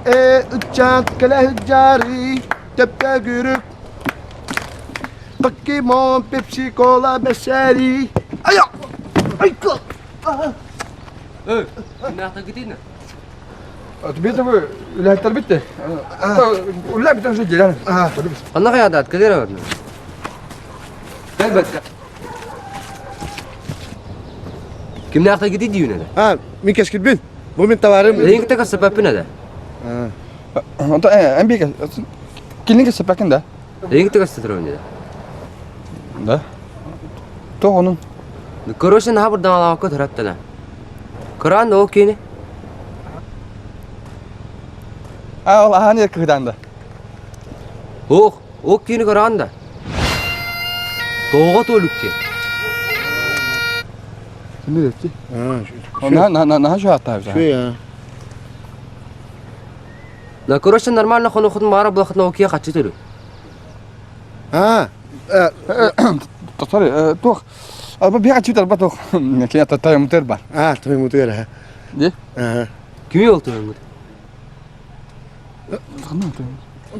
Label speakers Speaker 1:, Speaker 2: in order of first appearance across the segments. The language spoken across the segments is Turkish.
Speaker 1: Uçant kala hüccari tepte gürük Pokemon Pepsi Cola beşeri Ay ay kal
Speaker 2: Şimdi hafta gideyim mi?
Speaker 3: Bitti bu. Ületler bitti. Ulan bir tane şey gelen.
Speaker 2: Allah hayadat kadir var. Elbette. Kimle hafta gideyim diyor ne?
Speaker 1: Ha min keşkil bin Bu min tavarım
Speaker 2: Rengi tek sebebi ne de?
Speaker 3: Anta en büyük. Kilini sepekin de.
Speaker 2: Rengi tek sebebi ne de?
Speaker 3: Da. To onun.
Speaker 2: Koroşun ha buradan alamak kadar hatta ne? Kur'an da o kini.
Speaker 3: Allah hani kıhdan da.
Speaker 2: Oh, o kini Kur'an da. Doğu toluk ki.
Speaker 3: Şimdi de ki.
Speaker 1: Ha
Speaker 3: Şu hatta
Speaker 1: şu ya
Speaker 2: Na koroşun normal na konu khudum mara bu khudum o kiye kaçtı tulu.
Speaker 1: Ha
Speaker 3: Sorry. Tuh. Apa biar cuci terbat tuh. Kayaknya tata yang muter bar.
Speaker 1: Ha tabii mutlu ya
Speaker 3: Ye.
Speaker 1: Ha
Speaker 2: Kimi yol tulu?
Speaker 3: Sana tuh.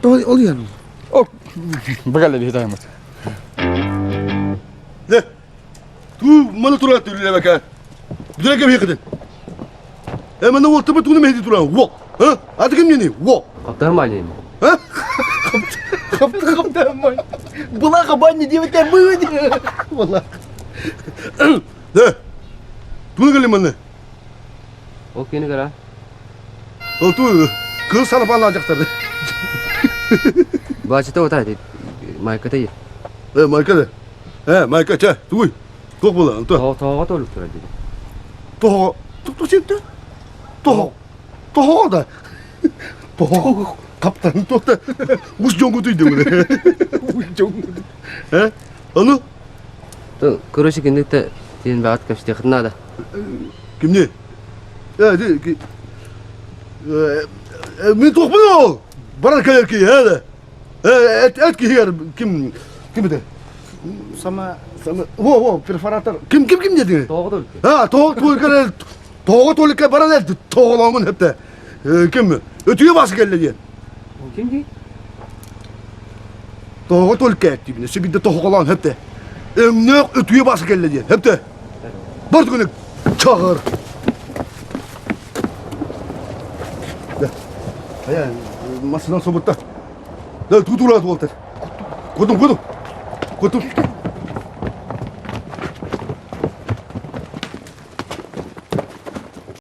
Speaker 1: Doğru oluyor
Speaker 3: Oh. Bagal bir tane muter.
Speaker 1: Ne? Tu mana turat tülüne bak ha. Direkt bir yakadın. Hemen de ortamı tunu mehdi turan. Wo. Ha? Hadi kim yeni? Wo.
Speaker 2: Kaptan maliyim.
Speaker 1: Ha? Kaptan man. Bula kaban ne diye beter bu diye. Vallahi. Ne? Tunu gelin bana.
Speaker 2: O kini kara.
Speaker 1: O tu kız sana bağlanacaklar.
Speaker 2: Bahçede o taydı. Maykata ye.
Speaker 1: Marka da. Marka ça. Tu. Tok bula. Tu.
Speaker 2: Toğa toluk tulu dedi.
Speaker 1: Toho. Tu şimdi. Toho. Toho da. Toho. Kaptan Toho da. Mus jongu duydu bunu. Mus jongu. He? Onu?
Speaker 2: Tu koroşu kindikte diyen baat kaçtı khidna da.
Speaker 1: Kim ne? Ya de ki. Min tok bunu. Bana kayar ki hada. Et ki yer kim de? Sama wo perforator. Kim dedi?
Speaker 2: Toğa toluk.
Speaker 1: Ha toğu toluk bana ne? Toğulamın hep de. Kim mi? Ötüye bası geldi diye.
Speaker 2: O kim ki?
Speaker 1: Toğu toluk etti bile. Şimdi de toğulan hep de. Ne ötüye bası geldi diye. Hep de. Bardı günü çağır. Ya masadan sobutta. Da tutulat Walter. Kodum.